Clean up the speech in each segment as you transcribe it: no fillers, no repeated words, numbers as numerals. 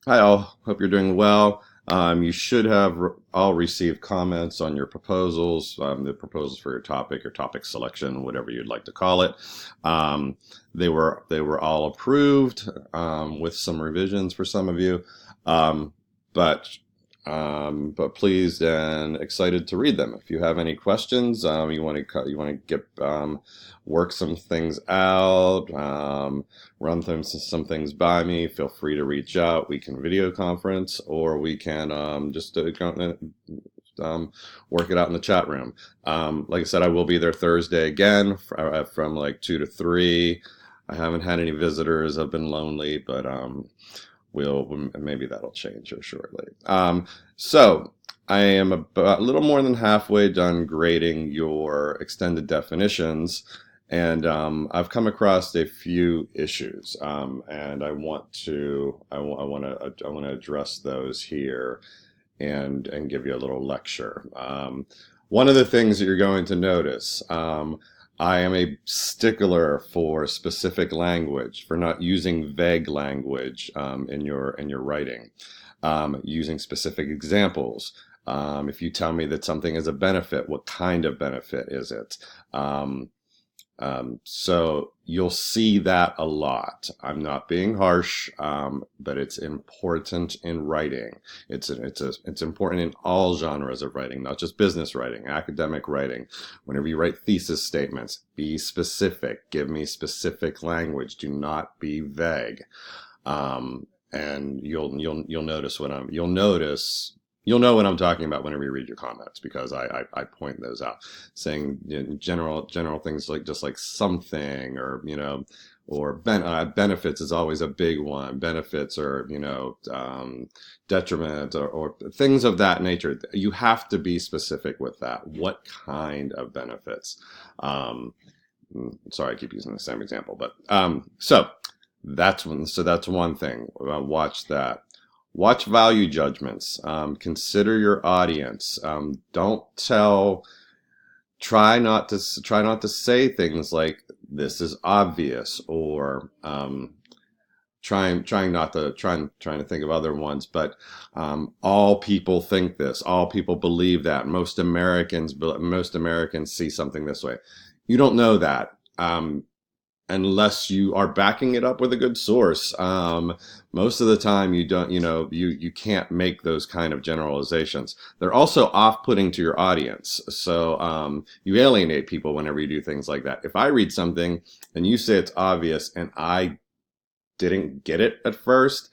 Hi all, hope you're doing well. You should have all received comments on your proposals, the proposals for your topic selection, whatever you'd like to call it. Um, they were all approved with some revisions for some of you, um, but but pleased and excited to read them. If you have any questions, you want to get work some things out. Run some things by me, feel free to reach out. We can video conference or we can just work it out in the chat room. Like I said, I will be there Thursday again from like 2 to 3. I haven't had any visitors. I've been lonely, but maybe that'll change here shortly. So I am about a little more than halfway done grading your extended definitions. And I've come across a few issues, and I want to address those here and give you a little lecture. One of the things that you're going to notice, I am a stickler for specific language, for not using vague language in your writing, using specific examples. If you tell me that something is a benefit, what kind of benefit is it? So you'll see that a lot. I'm not being harsh, but it's important in writing. It's important in all genres of writing, not just business writing, academic writing. Whenever you write thesis statements, be specific. Give me specific language. Do not be vague. And you'll notice You'll know what I'm talking about whenever you read your comments because I point those out, saying general things like just like something or benefits is always a big one. Benefits or detriment or things of that nature. You have to be specific with that. What kind of benefits? Sorry, I keep using the same example, but so that's one thing. Watch that. Watch value judgments. Consider your audience. Try not to say things like this is obvious or trying to think of other ones, but all people think this. All people believe that. Most Americans see something this way. You don't know that. Unless you are backing it up with a good source. Most of the time you don't, you can't make those kind of generalizations. They're also off-putting to your audience. So you alienate people whenever you do things like that. If I read something and you say it's obvious and I didn't get it at first,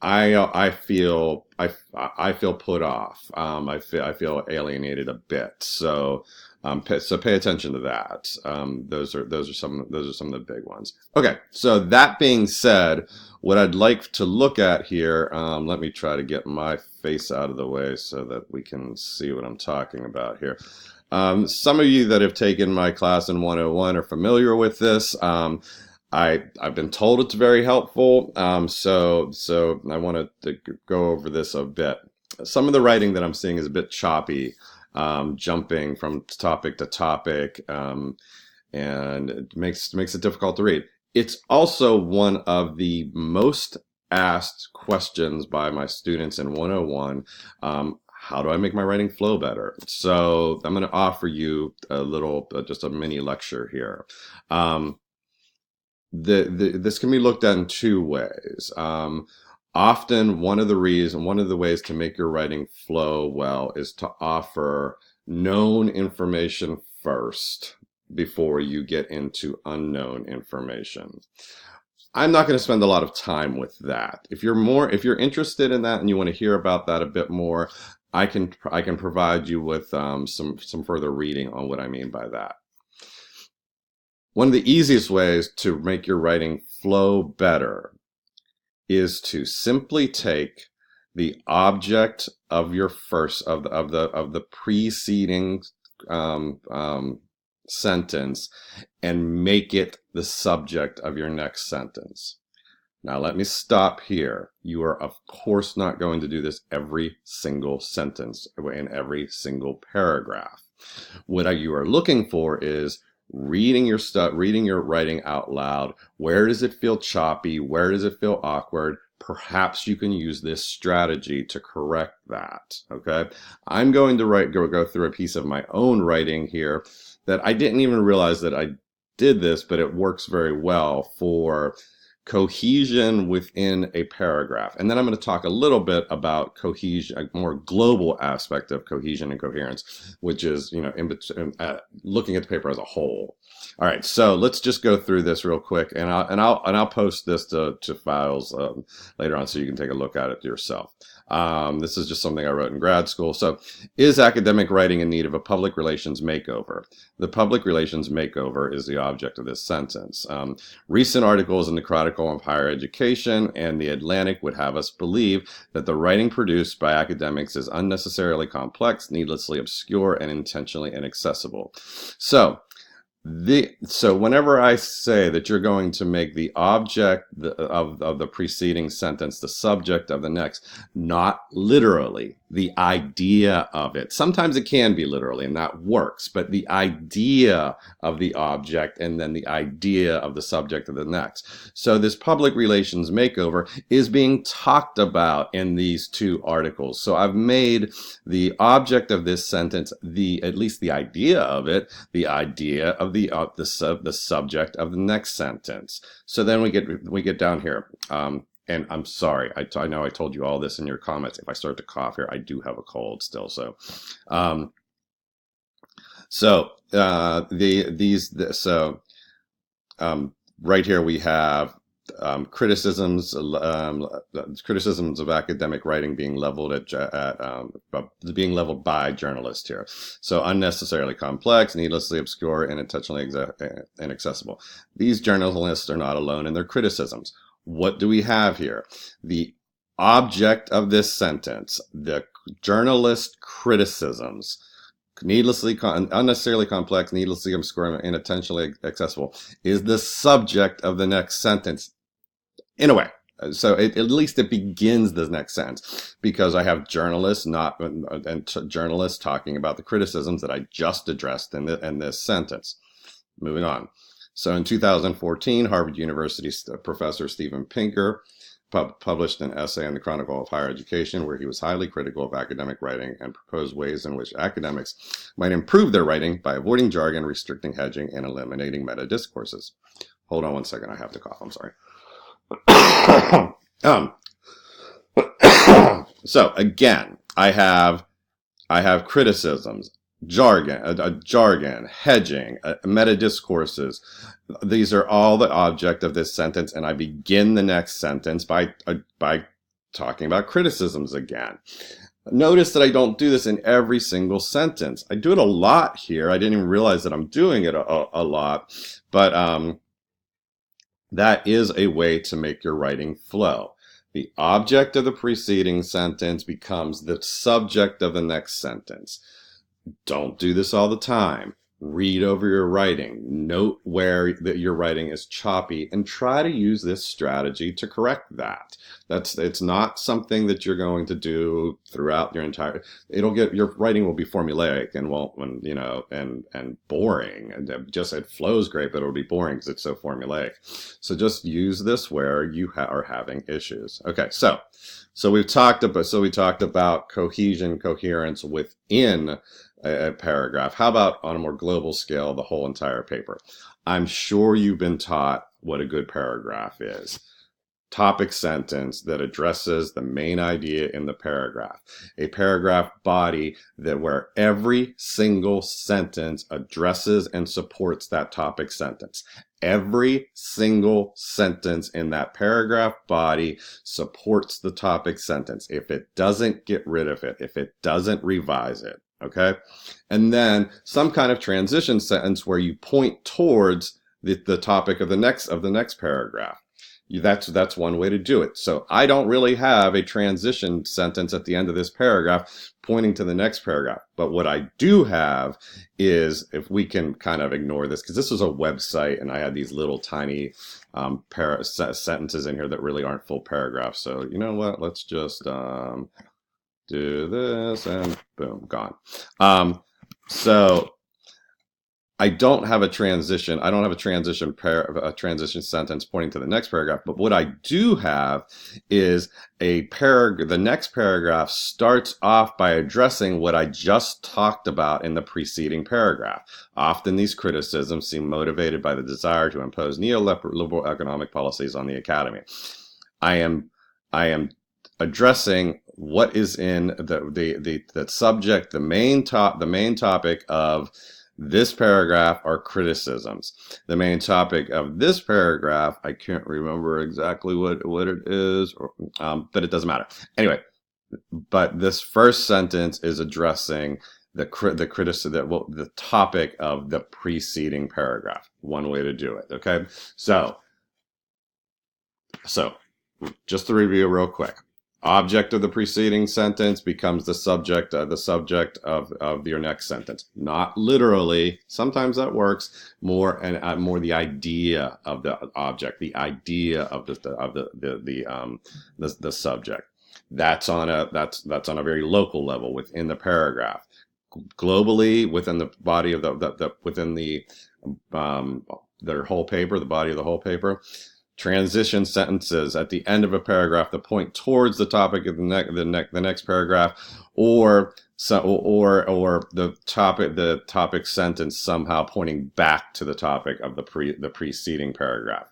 I feel put off. I feel alienated a bit. So pay attention to that. Those are some of the big ones. Okay, so that being said, what I'd like to look at here, let me try to get my face out of the way so that we can see what I'm talking about here. Some of you that have taken my class in 101 are familiar with this. I've been told it's very helpful, so I wanted to go over this a bit. Some of the writing that I'm seeing is a bit choppy, jumping from topic to topic, and it makes it difficult to read. It's also one of the most asked questions by my students in 101. How do I make my writing flow better? So I'm going to offer you a little, just a mini lecture here. This can be looked at in two ways. Often one of the ways to make your writing flow well is to offer known information first before you get into unknown information. I'm not going to spend a lot of time with that. If you're interested in that and you want to hear about that a bit more, I can provide you with some further reading on what I mean by that. One of the easiest ways to make your writing flow better is to simply take the object of your of the preceding sentence and make it the subject of your next sentence. Now let me stop here. You are of course not going to do this every single sentence in every single paragraph. What you are looking for is reading your writing out loud. Where does it feel choppy? Where does it feel awkward? perhaps you can use this strategy to correct that. Okay, I'm going to go through a piece of my own writing here that I didn't even realize that I did this, but it works very well for cohesion within a paragraph. And then I'm going to talk a little bit about cohesion, a more global aspect of cohesion and coherence, which is, looking at the paper as a whole. All right, so let's just go through this real quick, and I'll post this to files later on so you can take a look at it yourself. This is just something I wrote in grad school. So, is academic writing in need of a public relations makeover? The public relations makeover is the object of this sentence. Recent articles in the Chronicle of Higher Education and The Atlantic would have us believe that the writing produced by academics is unnecessarily complex, needlessly obscure, and intentionally inaccessible. So whenever I say that you're going to make the object of the preceding sentence the subject of the next, not literally the idea of it. Sometimes it can be literally, and that works, but the idea of the object and then the idea of the subject of the next. So this public relations makeover is being talked about in these two articles. So I've made the object of this sentence, at least the idea of it, the idea of the subject of the next sentence. So then we get down here. And I'm sorry, I know I told you all this in your comments. If I start to cough here, I do have a cold still. So, right here we have criticisms of academic writing being leveled being leveled by journalists here. So unnecessarily complex, needlessly obscure, and intentionally inaccessible. These journalists are not alone in their criticisms. What do we have here? The object of this sentence, the journalist criticisms, unnecessarily complex, needlessly obscure, and intentionally accessible, is the subject of the next sentence, in a way. So at least it begins the next sentence, because I have journalists journalists talking about the criticisms that I just addressed in this sentence. Moving on. So in 2014, Harvard University professor Steven Pinker published an essay in the Chronicle of Higher Education where he was highly critical of academic writing and proposed ways in which academics might improve their writing by avoiding jargon, restricting hedging, and eliminating meta discourses. Hold on one second, I have to cough, I'm sorry. So again, I have criticisms, jargon, hedging, meta discourses. These are all the object of this sentence, and I begin the next sentence by talking about criticisms again. Notice that I don't do this in every single sentence. I do it a lot here. I didn't even realize that I'm doing it a lot, but that is a way to make your writing flow. The object of the preceding sentence becomes the subject of the next sentence. Don't do this all the time. Read over your writing. Note where your writing is choppy and try to use this strategy to correct that. It's not something that you're going to do throughout your entire, your writing will be formulaic and and boring, and it flows great, but it'll be boring because it's so formulaic. So just use this where you are having issues. Okay. So we talked about cohesion, coherence within a paragraph. How about on a more global scale, the whole entire paper? I'm sure you've been taught what a good paragraph is. Topic sentence that addresses the main idea in the paragraph. A paragraph body where every single sentence addresses and supports that topic sentence. Every single sentence in that paragraph body supports the topic sentence. If it doesn't, get rid of it. If it doesn't, revise it. Okay. And then some kind of transition sentence where you point towards the topic of the next paragraph. That's one way to do it. So I don't really have a transition sentence at the end of this paragraph pointing to the next paragraph. But what I do have is, if we can kind of ignore this, because this was a website and I had these little tiny sentences in here that really aren't full paragraphs. So you know what? Let's just do this and boom, gone. So I don't have a transition. I don't have a transition sentence pointing to the next paragraph. But what I do have is the next paragraph starts off by addressing what I just talked about in the preceding paragraph. Often these criticisms seem motivated by the desire to impose neoliberal economic policies on the academy. I am addressing what is in the subject, the main topic of this paragraph are criticisms. The main topic of this paragraph, I can't remember exactly what it is, but it doesn't matter. Anyway, but this first sentence is addressing the topic of the preceding paragraph. One way to do it. Okay, so just to review real quick. Object of the preceding sentence becomes the subject of your next sentence. Not literally. Sometimes that works. More the idea of the object, the idea of the subject. That's on a very local level within the paragraph. Globally, within the body of their whole paper, the body of the whole paper. Transition sentences at the end of a paragraph that point towards the topic of the next paragraph, or the topic sentence somehow pointing back to the topic of the preceding paragraph.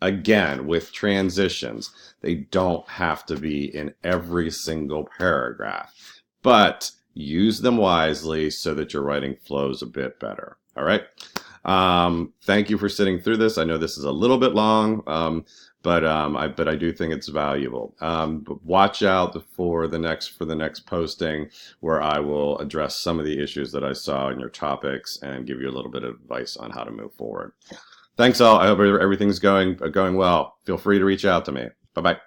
Again, with transitions, they don't have to be in every single paragraph, but use them wisely so that your writing flows a bit better. All right. Thank you for sitting through this. I know this is a little bit long, but I do think it's valuable. But watch out for the next posting, where I will address some of the issues that I saw in your topics and give you a little bit of advice on how to move forward. Thanks all. I hope everything's going well. Feel free to reach out to me. Bye bye.